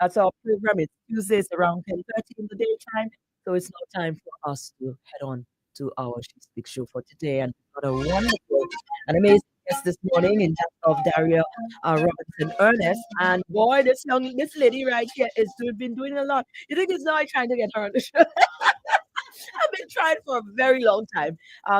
That's our program. It's Tuesdays around 10:30 in the daytime. So it's now time for us to head on to our She Speaks show for today. And we've got a wonderful and amazing guest this morning in terms of Daria Robinson Ernest. And boy, this lady right here is been doing a lot. You think it's now I trying to get her on the show? I've been trying for a very long time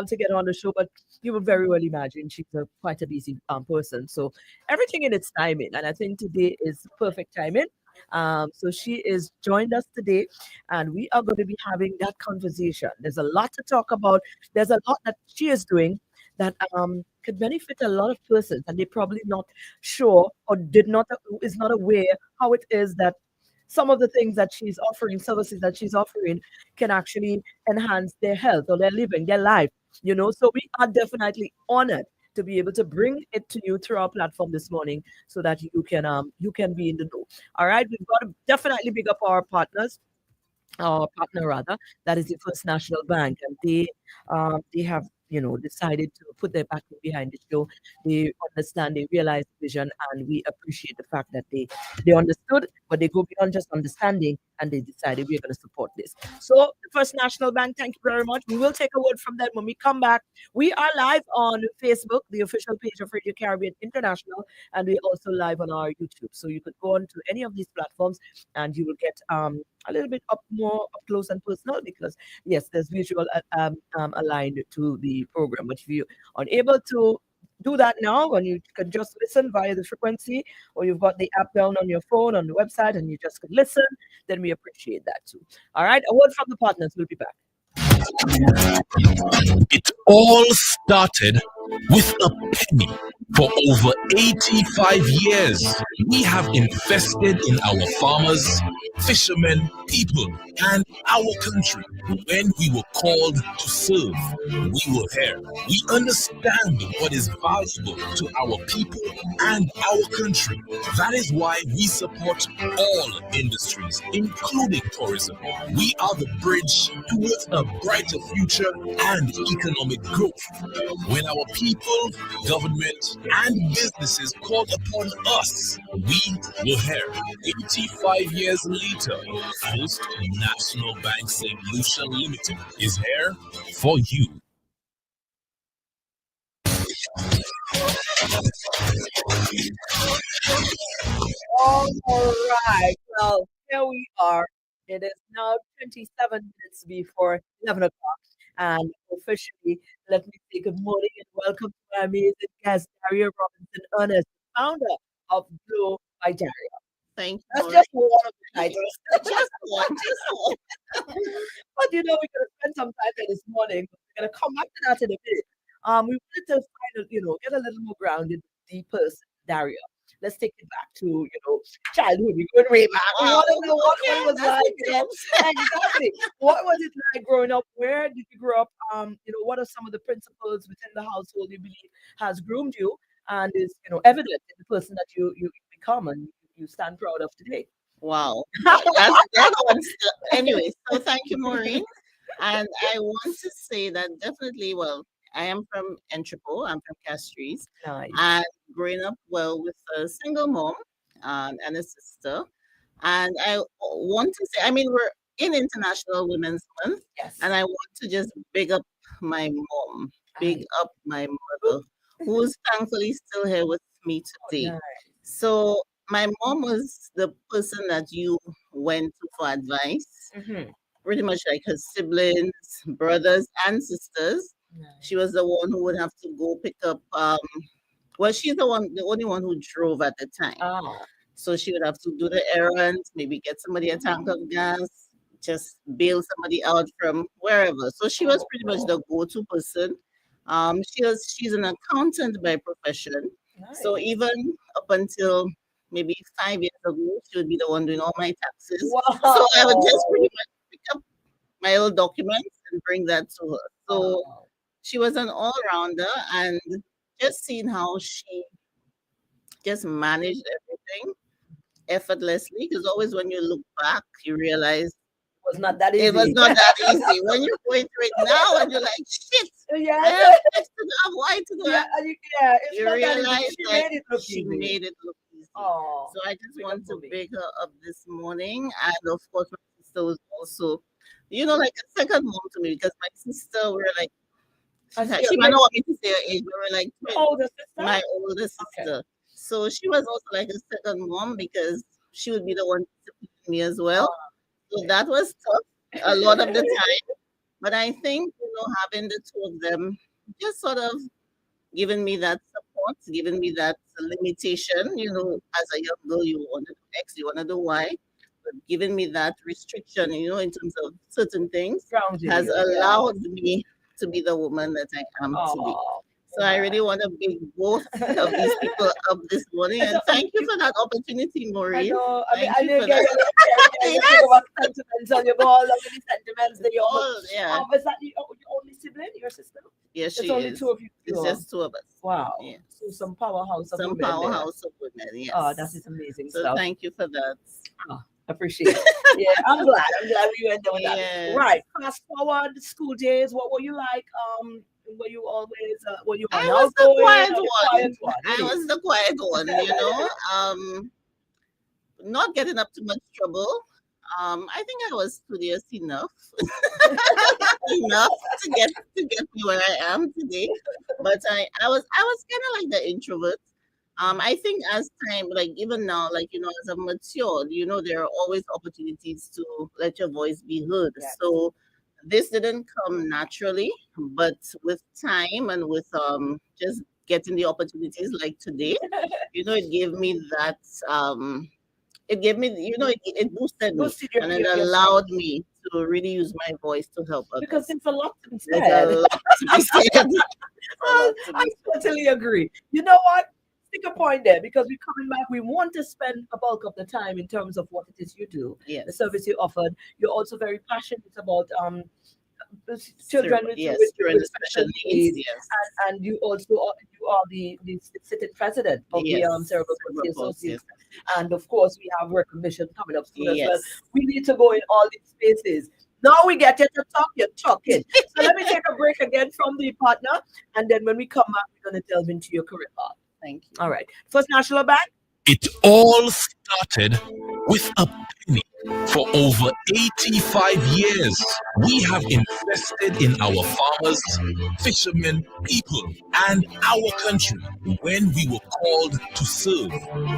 to get on the show, but you would very well imagine she's quite a busy person. So everything in its timing, and I think today is perfect timing. So she is joined us today, and we are going to be having that conversation. There's a lot to talk about. There's a lot that she is doing that could benefit a lot of persons, and they're probably not sure or is not aware how it is that some of the things that she's offering, services that she's offering, can actually enhance their health or their living, their life. So we are definitely honored to be able to bring it to you through our platform this morning, so that you can be in the know. All right, we've got to definitely big up our partners. Our partner rather, that is the First National Bank, and they have decided to put their backing behind the show. They understand, they realize the vision, and we appreciate the fact that they understood, but they go beyond just understanding, and they decided we're going to support this. So the First National Bank, thank you very much. We will take a word from them when we come back. We are live on Facebook, the official page of Radio Caribbean International, and we're also live on our YouTube. So you could go on to any of these platforms, and you will get a little bit more up close and personal, because yes, there's visual aligned to the program. But if you're unable to do that now, and you can just listen via the frequency, or you've got the app down on your phone on the website and you just could listen, then we appreciate that too. All right, a word from the partners. We'll be back. It all started with a penny. For over 85 years, we have invested in our farmers, fishermen, people, and our country. When we were called to serve, we were here. We understand what is valuable to our people and our country. That is why we support all industries, including tourism. We are the bridge towards a brighter future and economic growth. When our people, government, and businesses called upon us, we were here. 85 years later, First National Bank St. Lucia Limited is here for you. All right. Well, here we are. It is now 27 minutes before 11 o'clock. And officially, let me say good morning and welcome to my amazing guest, Daria Robinson Ernest, founder of Glow by Daria. Thank you. That's just one of the titles. Just one. But we're going to spend some time there this morning. We're going to come back to that in a minute. We wanted to get a little more grounded with the person, Daria. Let's take it back to, childhood. We're going way back. We want to know what it was like. Exactly. What was it like growing up? Where did you grow up? What are some of the principles within the household you believe has groomed you and is, evident in the person that you become and you stand proud of today? Wow. That one's anyway, so thank you, Mareen. And I want to say that definitely, I am from Entrepot. I'm from Castries. Nice. And growing up with a single mom and a sister. And I want to say, we're in International Women's Month. Yes. And I want to just big up my mom, big up my mother, who's thankfully still here with me today. Nice. So my mom was the person that you went to for advice, pretty much like her siblings, brothers, and sisters. Nice. She was the one who would have to go pick up. She's the only one who drove at the time. So she would have to do the errands, maybe get somebody a tank of gas, just bail somebody out from wherever. So she was pretty much the go-to person. She's an accountant by profession. Nice. So even up until maybe 5 years ago, she would be the one doing all my taxes. Wow. So I would just pretty much pick up my old documents and bring that to her. So she was an all-rounder, and just seeing how she just managed everything effortlessly, because always when you look back, you realize it was not that easy. It was not that easy. When you're going through it now and you're like, shit, Yeah. why to do that? Yeah, it's You not that easy. realize She that made it look she easy. made it look easy. So I just want to big her up this morning. And of course, my sister was also, like a second mom to me because my sister, we're like, she might not want me to say her age, but we're like twins. My older sister. Okay. So she was also like a second mom because she would be the one disciplining me as well. So that was tough a lot of the time. But I think, having the two of them just sort of giving me that support, giving me that limitation, as a young girl, you want to do X, you want to do Y, but giving me that restriction, in terms of certain things, has allowed me to be the woman that I am today. So I really want to big both of these people up this morning, and thank you for that opportunity, Mareen. I know. I didn't get about sentiments, and you go all over the sentiments. That you yeah. Is that your only sibling, your sister? Yes, it's only two of you. It's just two of us. Wow. Yeah. So some powerhouse of women. Of women. Yes. Oh, that is amazing. So thank you for that. Appreciate it. Yeah, I'm glad we went down that. Right. Fast forward school days. What were you like? Were you always I was the quiet one. I was the quiet one, not getting up too much trouble. I think I was studious enough enough to get me where I am today. But I was kind of like the introvert. I think as time, like even now, like as I've matured, there are always opportunities to let your voice be heard. Yes. So this didn't come naturally, but with time and with just getting the opportunities like today, it gave me that it gave me, it boosted me and it allowed me to really use my voice to help others. Because there's a lot to be said. I totally agree. You know what? Stick a point there because we're coming back. We want to spend a bulk of the time in terms of what it is you do, the service you offered. You're also very passionate about children with special needs, yes. And you also are the sitting president of the Cerebral Palsy Association, and of course we have recognition coming up soon as well. We need to go in all these spaces. Now we get you to talk, you're talking. So let me take a break again from the partner, and then when we come back, we're going to delve into your career path. Thank you. All right. First National Bank. It all started with a penny. For over 85 years, we have invested in our farmers, fishermen, people, and our country. When we were called to serve,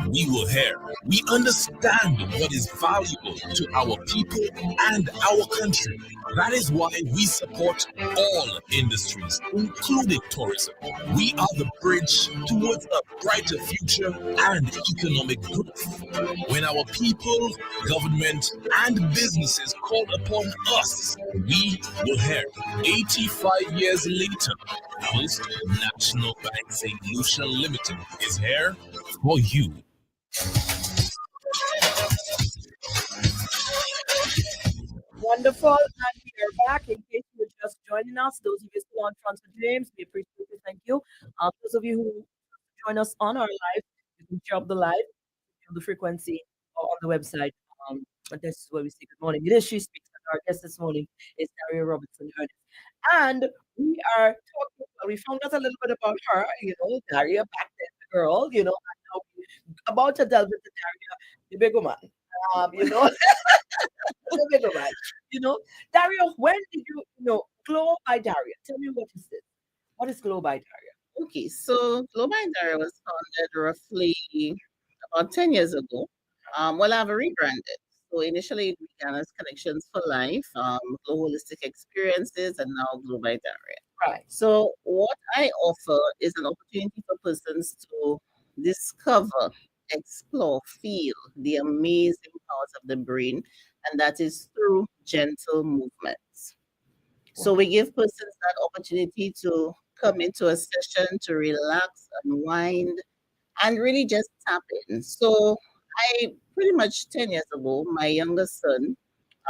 we were here. We understand what is valuable to our people and our country. That is why we support all industries, including tourism. We are the bridge towards a brighter future and economic growth. When our people, government, and businesses called upon us, we were here. 85 years later, First National Bank St. Lucia Limited is here for you. Wonderful. And we are back. In case you were just joining us, those of you still on Transfer James, we appreciate it. Thank you. Those of you who join us on our live, you can share up the live, the frequency, or on the website. But this is where we say good morning. It is She Speaks. Our guest this morning is Daria Robertson Ernest. And we are talking, we found out a little bit about her, Daria back then, the girl, and now we're about to delve into Daria, the big woman. The big woman. Daria, when did you, Glow by Daria? Tell me what is this? What is Glow by Daria? Okay, so Glow by Daria was founded roughly about 10 years ago. Well, I've rebranded. So initially it began as Connections for Life, Glow Holistic Experiences, and now Glow by Daria. Right. So what I offer is an opportunity for persons to discover, explore, feel the amazing powers of the brain, and that is through gentle movements. So we give persons that opportunity to come into a session to relax, unwind, and really just tap in. So I pretty much 10 years ago, my youngest son,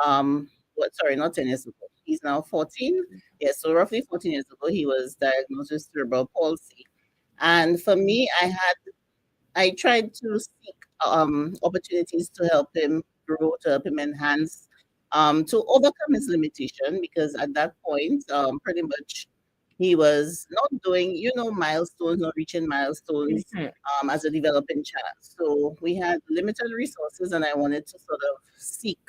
not 10 years ago, he's now 14. Yes, so roughly 14 years ago, he was diagnosed with cerebral palsy. And for me, I tried to seek opportunities to help him grow, to help him enhance, to overcome his limitation, because at that point, pretty much he was not doing, milestones or reaching milestones as a developing child. So we had limited resources, and I wanted to sort of seek,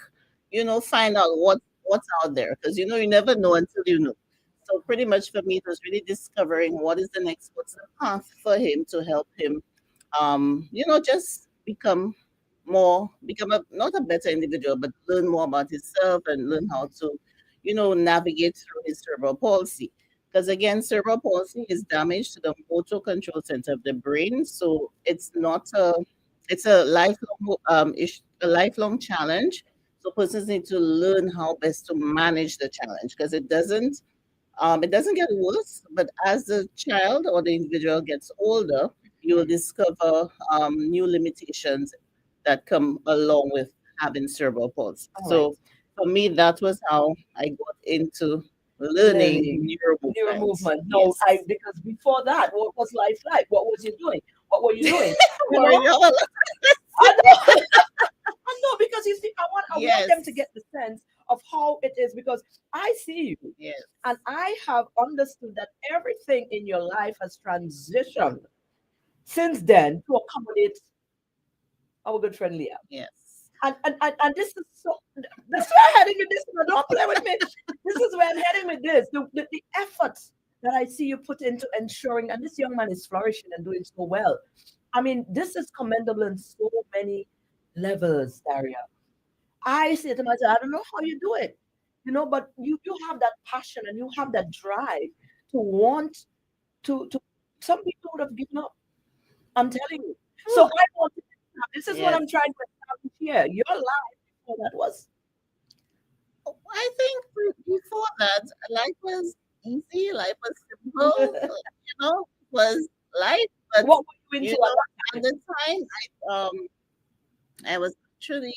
find out what's out there, because you never know until you know. So pretty much for me, it was really discovering what is the next, what's the path for him to help him, just become not a better individual, but learn more about himself and learn how to, navigate through his cerebral palsy. Because again, cerebral palsy is damage to the motor control center of the brain. So it's a lifelong a lifelong challenge. So persons need to learn how best to manage the challenge, because it doesn't get worse, but as the child or the individual gets older, you will discover new limitations that come along with having cerebral palsy. All right. So for me, that was how I got into learning Neuro movement. No, Yes. because before that, what was life like? What was you doing? What were you doing? You Worry, know? well, I know. I know, because you see, I want them to yes, get the sense of how it is, because I see you yes, and I have understood that everything in your life has transitioned since then to accommodate our good friend Leah. yes. And this is where I'm heading with this. Don't play with me. This is where I'm heading with this. The efforts that I see you put into ensuring, and this young man is flourishing and doing so well. I mean, this is commendable in so many levels, Daria. I say to myself, I don't know how you do it, but you have that passion and you have that drive to want to. Some people would have given up. I'm telling you. So I want to. This is what Yes. I'm trying to establish here. Your life before that was. I think before that, life was easy, life was simple, was life. But What were you you into know, at at the time, I was actually,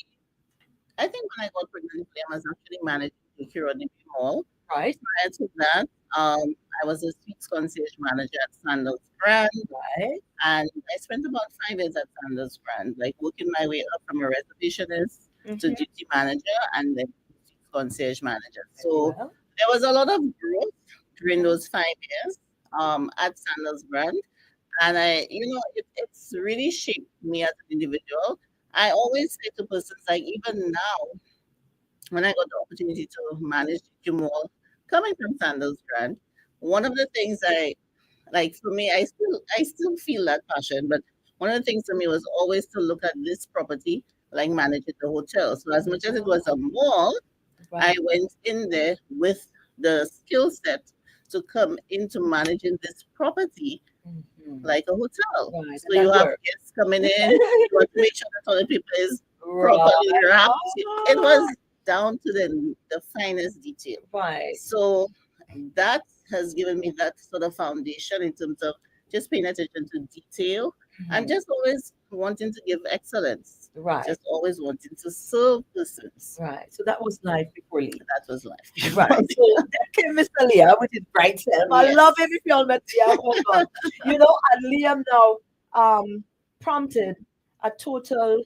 I think when I got pregnant, I was actually managing to cure the mall. that time? Right, Prior to that, I was a sweets concierge manager at Sandals Brand, right. and I spent about 5 years at Sandals Brand, like working my way up from a reservationist to Mm-hmm. duty manager and then sweets concierge manager. So Well, there was a lot of growth during those 5 years at Sandals Brand, and it's really shaped me as an individual. I always say to persons, like even now, when I got the opportunity to manage the mall coming from Sandals Brand, one of the things I like, for me, I still feel that passion, but one of the things for me was always to look at this property like managing the hotel. So as much as it was a mall, I right. went in there with the skill set to come into managing this property Mm-hmm. like a hotel. Right. So And you that have worked. guests coming in, you want to make sure the toilet paper is Right. properly wrapped. It Oh, was down to the finest detail. right. So that has given me that sort of foundation in terms of just paying attention to detail. I'm Mhm. just always wanting to give excellence, Right. just always wanting to serve persons. Right. So that was life before Lee. That was life. Right. So then came Mr. Liam with his bright self. I love him. If y'all met Liam, oh God. And Liam now prompted a total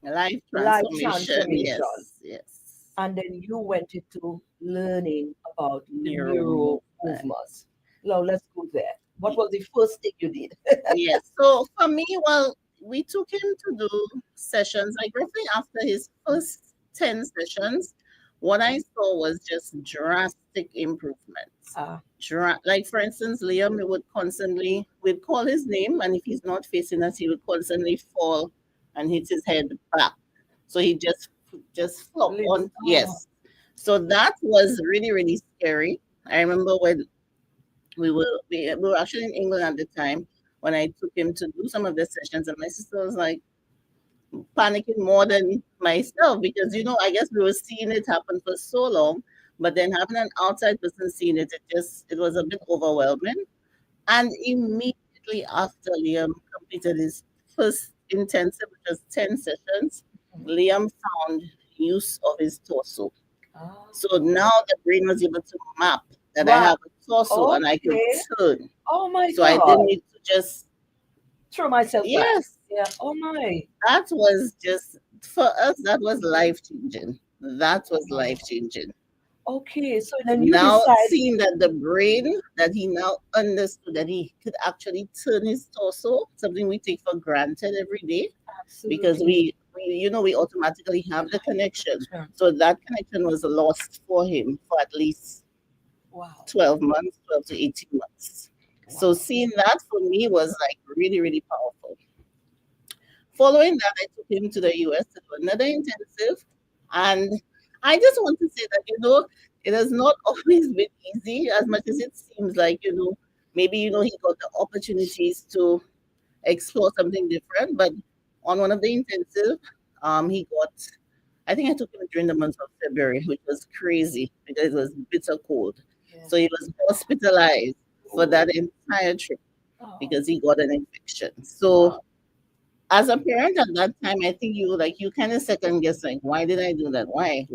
Life life transformation. transformation. Yes, yes. And then you went into learning about the Neuro neuro movement. movements. Now let's go there. What was the first thing you did? Yes. So for me, well, we took him to do sessions like roughly after his first 10 sessions. What I saw was just drastic improvements. Ah, Like, for instance, Liam we'd call his name, and if he's not facing us, he would constantly fall and hit his head back. So he just flop lives. on. Yes. So that was really, really scary. I remember when we were actually in England at the time when I took him to do some of the sessions, and my sister was like panicking more than myself because I guess we were seeing it happen for so long, but then having an outside person seeing it, it was a bit overwhelming. And immediately after Liam completed his first intensive, which was 10 sessions, Liam found use of his torso. Ah, So now the brain was able to map that I wow. have a torso and I could Okay. turn. Oh my So I God. didn't need to just, Throw myself back. yes, Yeah. Oh my. that was just, for us, that was life changing. That was life changing. Okay, so then you Now, decide. seeing that the brain, that he now understood that he could actually turn his torso, something we take for granted every day, because Absolutely. we automatically have the connection. Sure. So that connection was lost for him for at least Wow. 12 months, 12 to 18 months. So seeing that for me was like really, really powerful. Following that, I took him to the US to do another intensive. And I just want to say that, it has not always been easy as much as it seems like, maybe, he got the opportunities to explore something different. But on one of the intensive, he got, I think I took him during the month of February, which was crazy because it was bitter cold. Yeah. So he was hospitalized for that entire trip Oh. because he got an infection. So as a parent at that time, I think you kind of second guess, like, why did I do that? Why?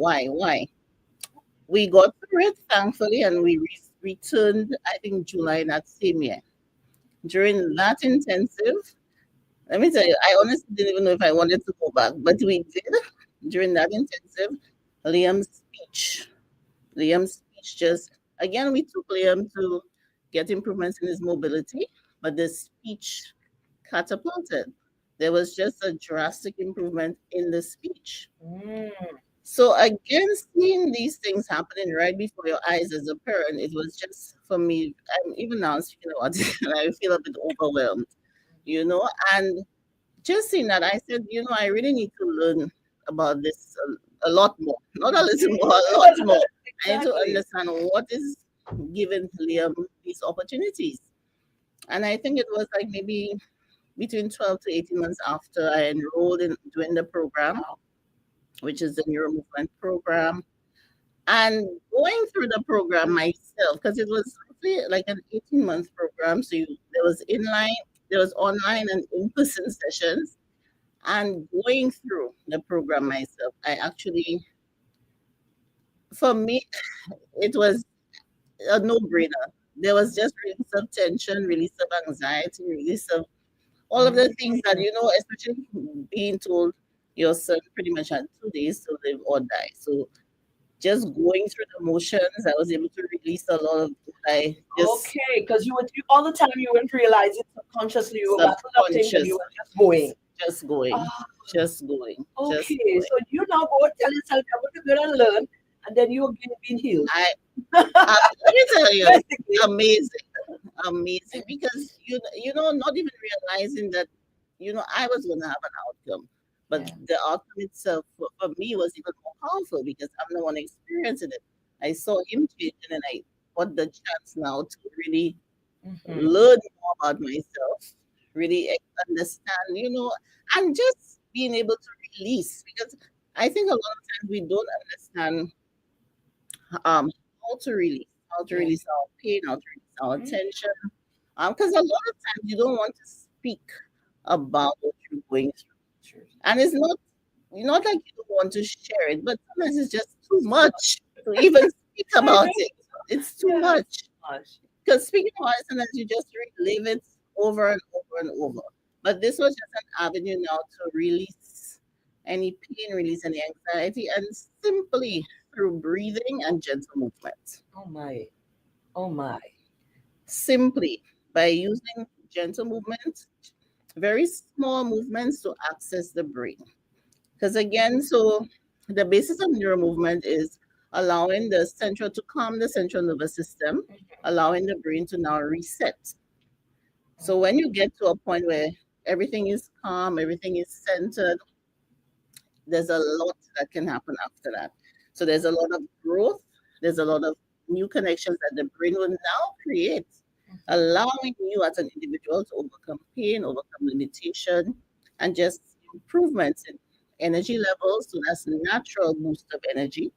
We got through it, thankfully, and we returned, I think, July that same year. During that intensive, let me tell you, I honestly didn't even know if I wanted to go back, but we did. During that intensive, Liam's speech, Liam's speech just, again, we took Liam to get improvements in his mobility, but the speech catapulted. There was just a drastic improvement in the speech. So again, seeing these things happening right before your eyes as a parent, it was just for me. I'm even now speaking about it, and I feel a bit overwhelmed, and just seeing that, I said, I really need to learn about this a lot more, not a little more, a lot more. I need to understand what is giving Liam these opportunities. And I think it was like maybe between 12 to 18 months after I enrolled in doing the program, which is the neuro movement program, and going through the program myself, because it was roughly like an 18-month program. So there was online and in-person sessions. And going through the program myself, I actually, for me, it was a no-brainer. There was just release of tension, release of anxiety, release of all of the things that, especially being told your son pretty much had 2 days to live or die. So just going through the motions, I was able to release a lot of what I just Okay, because all the time you weren't realizing subconsciously you were battling up things and you were just going. just going, Ah, just going, just okay, going. so you now go and tell yourself I'm going to go and learn, and then you again being healed. Let me tell you, Basically. amazing, because not even realizing that I was going to have an outcome, but Yeah. the outcome itself for me was even more powerful because I'm the one experiencing it. I saw him changing, and I got the chance now to really learn more about myself, really understand, and just being able to release, because I think a lot of times we don't understand how to release, our pain, how to release our tension. Because a lot of times you don't want to speak about what you're going through. And it's not like you don't want to share it, but sometimes it's just too much to even speak about it. It's too much. Because speaking about it, sometimes you just relive it over and over and over. But this was just an avenue now to release any pain, release any anxiety, and simply through breathing and gentle movement. Oh my. Oh my. Simply by using gentle movements, very small movements to access the brain. Because again, so the basis of neuro movement is allowing to calm the central nervous system, allowing the brain to now reset. So when you get to a point where everything is calm, everything is centered, there's a lot that can happen after that. So there's a lot of growth, there's a lot of new connections that the brain will now create, allowing you as an individual to overcome pain, overcome limitation, and just improvements in energy levels. So that's natural boost of energy,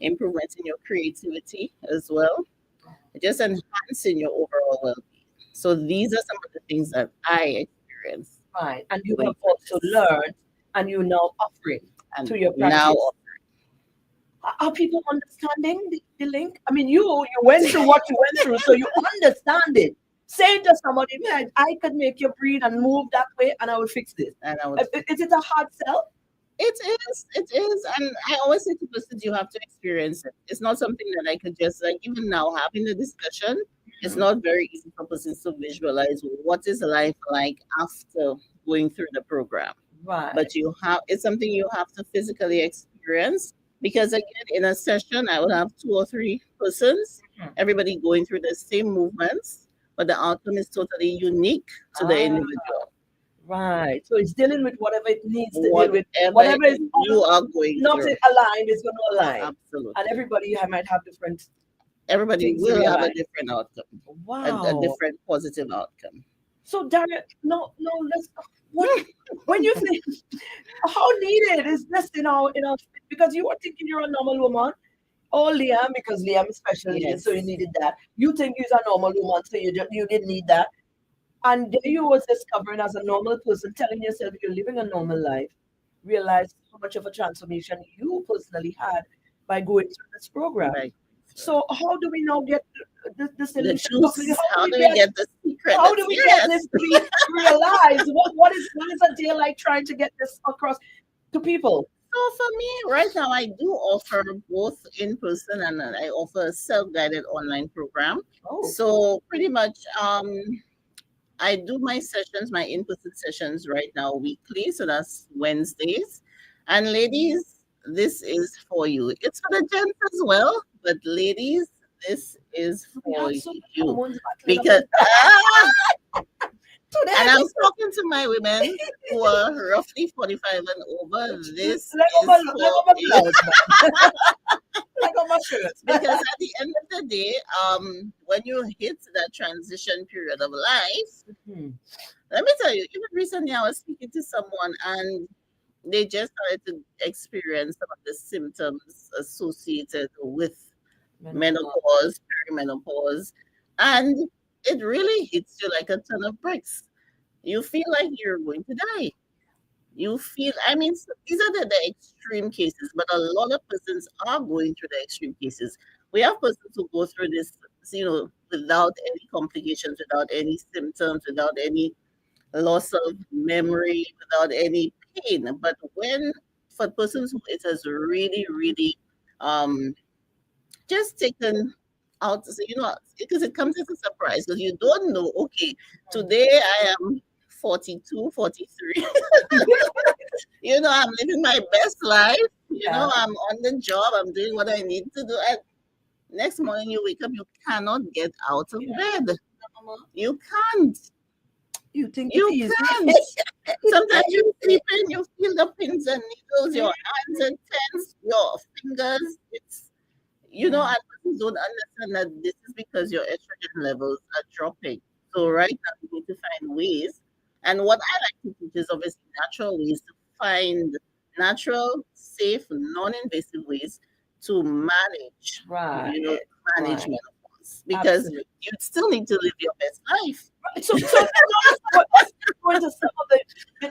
improvements in your creativity as well, just enhancing your overall well-being. So these are some of the things that I experienced. Right. And you have also learned and you now offering to your practice. Now, are people understanding the link? I mean, you went through what you went through, so you understand it. Saying to somebody, man, I could make you breathe and move that way and I will fix this. Is it a hard sell? It is, and I always say to persons, you have to experience it. It's not something that I could just like even now having the discussion. It's not very easy for persons to visualize what is life like after going through the program. Right. But you have it's something you have to physically experience because again, in a session, I will have two or three persons, everybody going through the same movements, but the outcome is totally unique to the individual. Right. So it's dealing with whatever it needs to deal with. Whatever Whatever is you are going not through. aligned is going to align. Absolutely. And everybody might have different. Everybody things to will have a realize. different outcome, a Wow. different positive outcome. So Daria, no, let's when you think how needed is this in our because you were thinking you're a normal woman. Or Liam, because Liam is special needs, so you needed that. You think you're a normal woman, so you didn't need that. And there you was discovering as a normal person, telling yourself you're living a normal life, realize how much of a transformation you personally had by going through this program. Right. So how do we now get the solution? How do we get the secret? How do we get this to be realized? What is a day like trying to get this across to people? So for me, right now, I do offer both in person and I offer a self-guided online program. Oh. So pretty much, I do my sessions, my in-person sessions right now weekly. So that's Wednesdays. And ladies, this is for you. It's for the gents as well, but ladies, this is for you because. And I'm talking to my women who are roughly 45 and over. This is for you. Because at the end of the day, when you hit that transition period of life, let me tell you, even recently I was speaking to someone and they just started to experience some of the symptoms associated with menopause, perimenopause, and it really hits you like a ton of bricks. You feel like you're going to die. You feel, I mean, these are the extreme cases, but a lot of persons are going through the extreme cases. We have persons who go through this, without any complications, without any symptoms, without any loss of memory, without any pain. But for persons who it has really, really just taken out, because it comes as a surprise because you don't know, okay, today I am 42, 43. I'm living my best life. I'm on the job. I'm doing what I need to do. And next morning you wake up, you cannot get out of bed. You can't. You think you can't. Sometimes you're sleeping, you feel the pins and needles, your hands are tense, your fingers. And persons don't understand that this is because your estrogen levels are dropping. So right now you need to find ways. And what I like to teach is obviously natural ways to find natural, safe, non-invasive ways to manage, manage menopause. Because you still need to live your best life. Right. So let's go into some of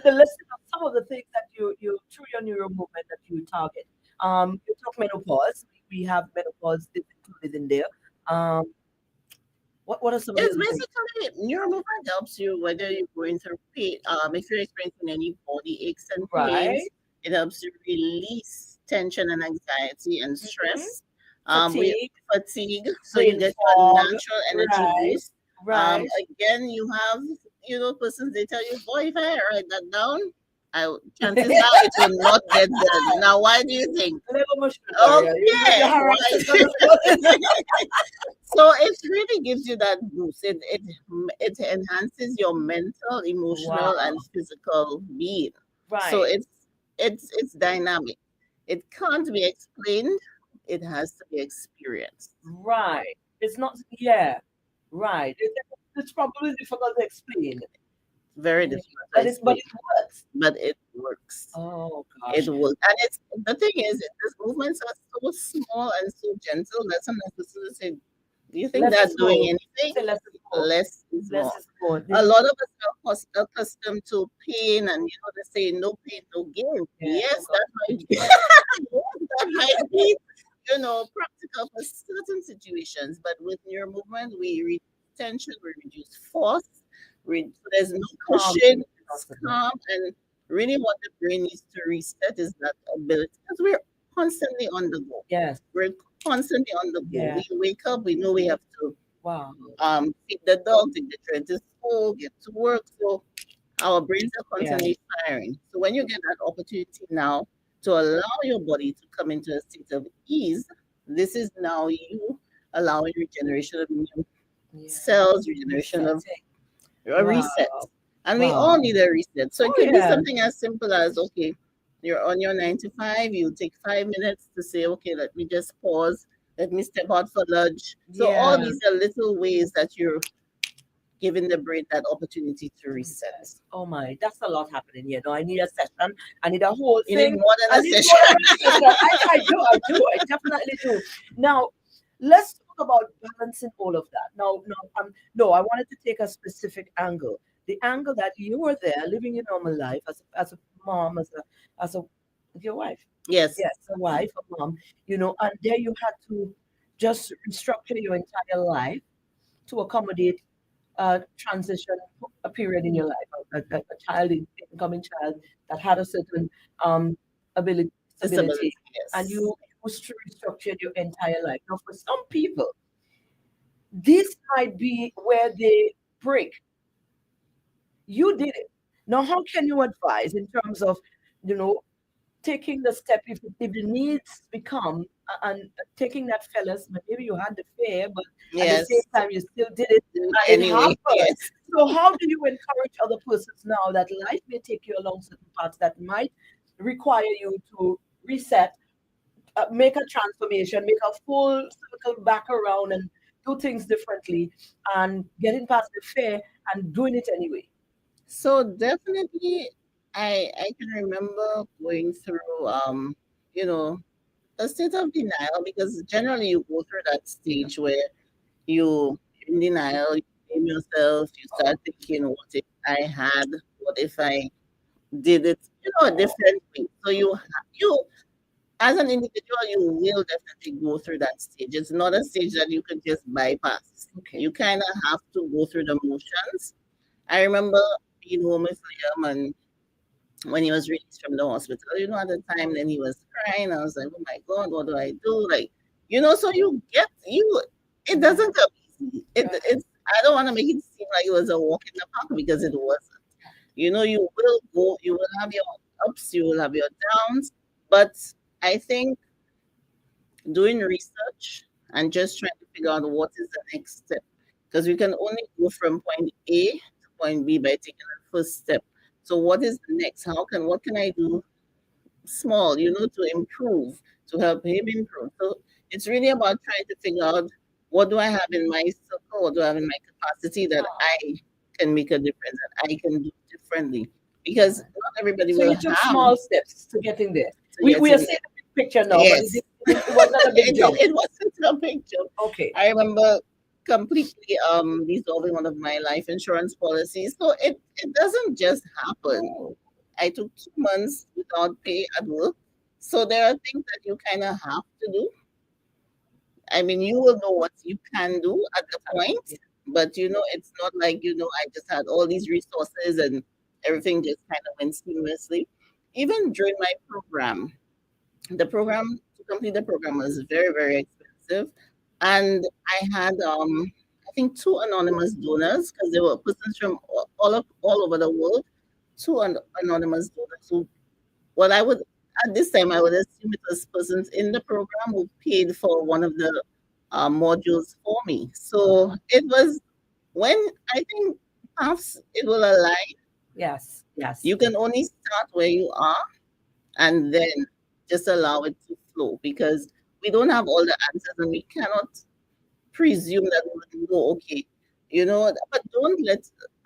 the list of some of the things that you through your neuro movement that you target. You talk menopause. We have menopause included in there. What are some of It's the basically neuro movement helps you whether you're going through pain, if you're experiencing any body aches and pains, it helps you release tension and anxiety and stress. Fatigue. So you get a natural energy boost. Again, you have, persons they tell you, boy, if I write that down, chances are it will not get done. Now, why do you think? Okay. So it really gives you that boost. It enhances your mental, emotional, and physical being. Right. So it's dynamic. It can't be explained. It has to be experienced. Right. It's not. Right. It's probably difficult to explain. Very difficult. But it works. But it works. Oh gosh. It works. And the thing is, these movements are so small and so gentle that sometimes people say, do you think that's doing anything? Less is more. A lot of us are accustomed to pain, and they say no pain, no gain. Yes, that might be, practical for certain situations. But with neuro movement, we reduce tension, we reduce force. There's no cushion, it's calm, and really what the brain needs to reset is that ability because we're constantly on the go. Yes. We're constantly on the go. Yeah. We wake up, we know we have to Wow. feed the dog, take the children to school, get to work. So our brains are Yeah. constantly firing. So when you get that opportunity now to allow your body to come into a state of ease, this is now you allowing regeneration of new Yeah. cells, regeneration of Resetting. a Wow. reset. And we all Wow. need a reset. So it Oh could be yeah. something as simple as okay, you're on your 9 to 5, you take 5 minutes to say, okay, let me just pause, let me step out for lunch. So all Yeah. these are little ways that you're giving the brain that opportunity to reset. Oh my, that's a lot happening here. No, I need a session. I need a whole You need thing. more I than a need session. more than a session. I definitely do. Now, let's talk about balancing all of that. No, I wanted to take a specific angle. The angle that you were there living your normal life as a mom, as a with your wife. Yes. Yes, a wife, a mom, and there you had to just restructure your entire life to accommodate transition, a period in your life, a child, incoming child that had a certain um, ability, Disability. disability, and Yes. you restructured your entire life. Now, for some people, this might be where they break. You did it. Now, how can you advise in terms of, you know, taking the step if the needs become and taking that fellas, but maybe you had the fear, but at the Yes. same time you still did it Do and it it anyway. happened. Yes. So how do you encourage other persons now that life may take you along certain paths that might require you to reset, make a transformation, make a full circle back around and do things differently and getting past the fear and doing it anyway? So definitely I can remember going through you know, a state of denial because generally you go through that stage where you in denial, you blame yourself, you start thinking, what if I had, what if I did it, a different way. So you as an individual, you will definitely go through that stage. It's not a stage that you can just bypass. Okay. You kind of have to go through the motions. I remember being home with Liam and when he was released from the hospital, at the time, then he was crying. I was like, oh my God, what do I do? Like, so it doesn't come easy. It's, I don't want to make it seem like it was a walk in the park because it wasn't. You will go, you will have your ups, you will have your downs, but I think doing research and just trying to figure out what is the next step because we can only go from point A to point B by taking the first step. So what is the next? What can I do small, to improve, to help him improve? So it's really about trying to figure out what do I have in my circle, what do I have in my capacity that I can make a difference, that I can do differently. Because not everybody So will you took have small steps to getting there. to We get are in seeing there. the big picture now, but Yes. it was not a big jump. It wasn't a big jump. Okay. I remember completely dissolving one of my life insurance policies. So it doesn't just happen. Oh, I took 2 months without pay at work. So there are things that you kind of have to do. I mean, you will know what you can do at the point, but it's not like I just had all these resources and everything just kind of went seamlessly. Even during my program, the program to complete the program was very, very expensive. And I had I think two anonymous donors because there were persons from all over the world, two anonymous donors who what I would at this time I would assume it was persons in the program who paid for one of the modules for me. So it was when I think paths it will align. yes, yes. You can only start where you are and then just allow it to flow because we don't have all the answers and we cannot presume that we will know, okay, but don't let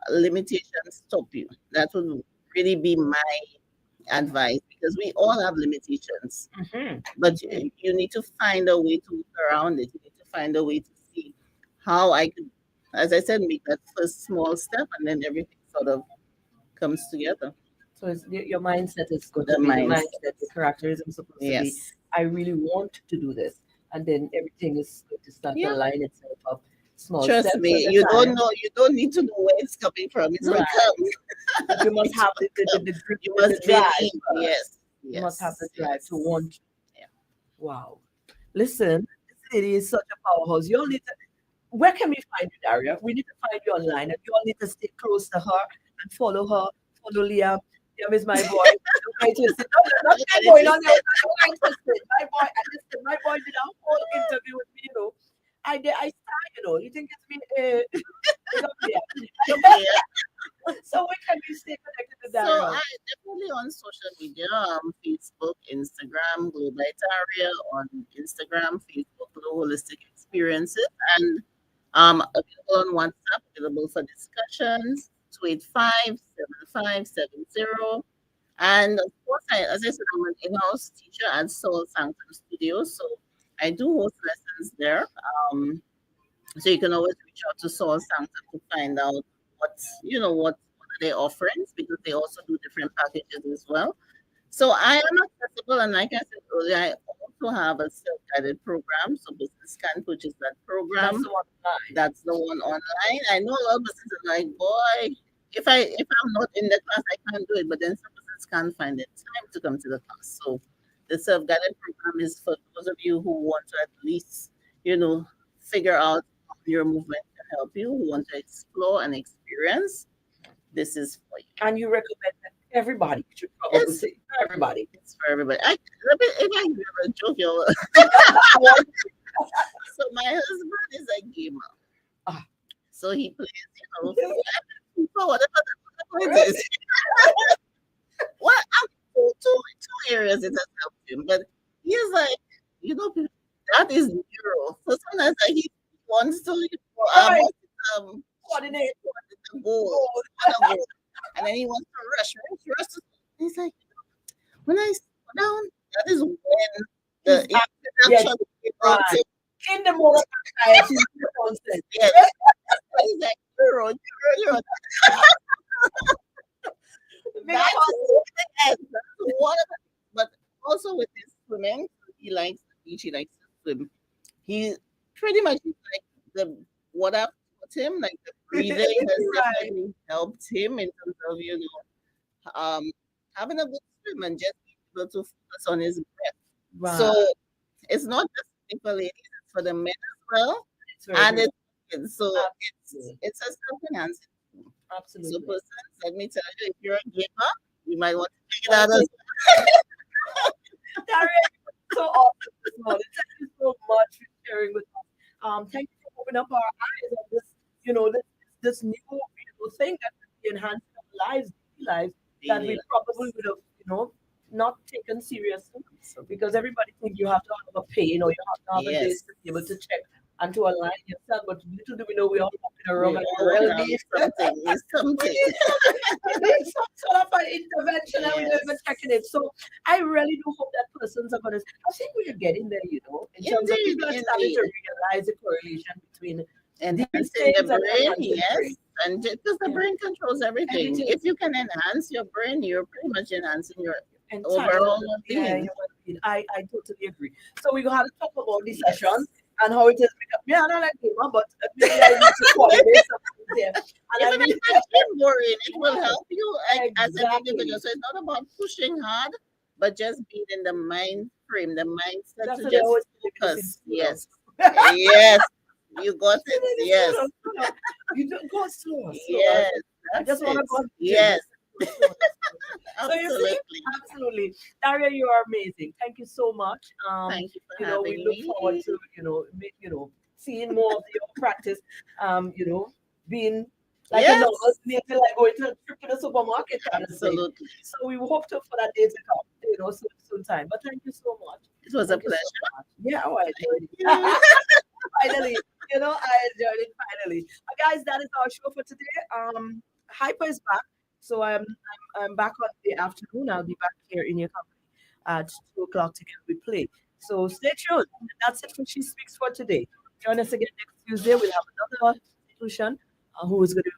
limitations stop you. That would really be my advice because we all have limitations, but you need to find a way to work around it. You need to find a way to see how I could, as I said, make that first small step and then everything sort of comes together. So your mindset is going The to be the mindset. mindset. The characterism is supposed to be, Yes. I really want to do this, and then everything is going to start to Yeah. line itself up Small Trust steps me, at a you don't time. know. You don't need to know where it's coming from. It will Right. come. But you must It have will come. You the must drive believe. first. Yes, You must have the yes, drive to yes. want. Yeah. Wow. Listen, this lady is such a powerhouse. You all need to, where can we find you, Daria? We need to find you online, and you all need to stay close to her and follow her. Follow Liam. Liam is my boy. Don't get twisted. No, no, not Don't my get it boy. No, no, twisted. don't get twisted. My boy. And listen, my boy did a whole interview with me. I started. You think it's me? Big up Big Liam. deal. So where can we stay connected to So Daria? I definitely on social media, Facebook, Instagram, Glow by Daria on Instagram, Facebook, Glow Holistic Experiences, and available on WhatsApp, available for discussions, 285-7570. And of course, as I said, I'm an in-house teacher at Soul Sanctum Studios, so I do host lessons there. So you can always reach out to Soul Sanctum to find out what are their offerings, because they also do different packages as well. So I am accessible, and like I said earlier, I also have a self-guided program. So business can purchase that That's program. the one line. That's the one online. I know a lot of businesses are like, boy, if I'm not in the class, I can't do it. But then some businesses can't find the time to come to the class. So the self-guided program is for those of you who want to at least, figure out your movement to help you, who want to explore and experience. This is for you. And you recommend that everybody should probably Yes, say everybody. it's for everybody. If I give a joke, you'll. So my husband is a gamer. Ah. So he plays, for whatever the point is. Well, two areas it has helped him, but he's like, that is zero. So sometimes like, he wants to, Right. what's it, Coordinate. the goal, wanna go, and then he wants to rush. He's like, when I slow down, that is when the He's yes, actual right. In the motor she's constant. Yes. He's like, you're. That's one of the, but also with his swimming, he likes the beach, he likes to swim. He pretty much is like what I've taught him, like the breathing has Right. definitely helped him in terms of, having a good swim and just being able to focus on his breath. Right. So it's not just for ladies, it's for the men as well. It's very And good. so Absolutely. it's a self-enhancing. So Absolutely. persons, let me tell you, if you're a gamer, you might want to check it out as Daria, so awesome this morning. Thank you so much for sharing with us. Thank you for opening up our eyes on this, this new beautiful thing that could be enhancing our lives, daily lives, that we daily. probably would have, not taken seriously, because everybody think you have to have a pain or you have to have a Yes. this to be able to check and to align yourself. But little do we know we all walking around We and all really have need something. It's something. some sort of an intervention and we're not even Yes. checking it. So I really do hope that persons are going to, I think we're getting there, in terms of Indeed, people are starting to indeed. realize the correlation between Enhancing these the things and brain, enhancing the yes. brain. And because the Yeah. brain controls everything. Everything. If you can enhance your brain, you're pretty much enhancing your Entire, overall yeah, being. your well-being. I totally agree. So we're going to talk about this session and how it is. Yeah, I don't like gamer, but maybe I need to coordinate something there. And I Even need if it's gym boring, it will help you as an Exactly. individual. So it's not about pushing hard, but just being in the mind frame, the mindset that's to what I just always focus. say. Yes. Yes. You got it. Yes. You don't go slow. Yes. I just want to That's go. it. Yes. So you see, Absolutely. absolutely, Daria, you are amazing. Thank you so much. Thank you for We having look me. forward to seeing more of your practice. Being like a Yes. normal, maybe like going to a trip to the supermarket kind of thing. Absolutely. So we hope to for that day to come, soon time. But thank you so much. It was a Thank you so pleasure. much. Yeah, I enjoyed it. You. Finally, I enjoyed it finally. Guys, that is our show for today. Hyper is back, so I'm back on the afternoon. I'll be back here in your company at 2 o'clock to get we play. So stay tuned. That's it for She Speaks for today. Join us again next Tuesday. We'll have another institution who is going to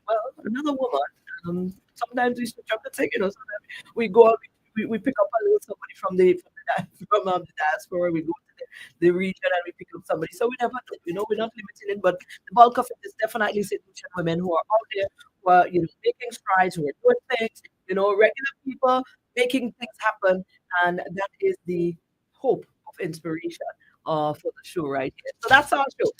be another woman. Sometimes we switch up the thing, Sometimes we go out, we pick up a little somebody from the diaspora. We go to the region and we pick up somebody. So we never know. We're not limiting it, but the bulk of it is definitely St. women who are out there, who are, making strides, who are doing things, regular people making things happen. And that is the hope of inspiration for the show right here. So that's our show.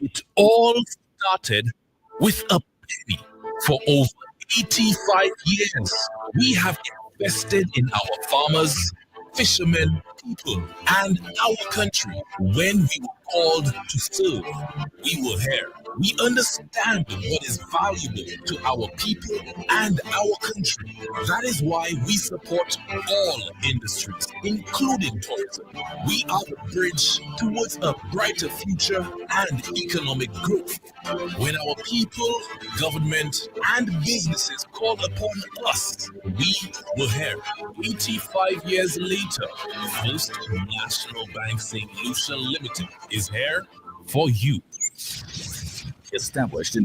It all started with a penny. For over 85 years, we have invested in our farmers, fishermen, people, and our country. When we were called to serve, we were here. We understand what is valuable to our people and our country. That is why we support all industries, including tourism. We are the bridge towards a brighter future and economic growth. When our people, government, and businesses called upon us, we were here. 85 years later, First National Bank St. Lucia Limited is here for you. Established in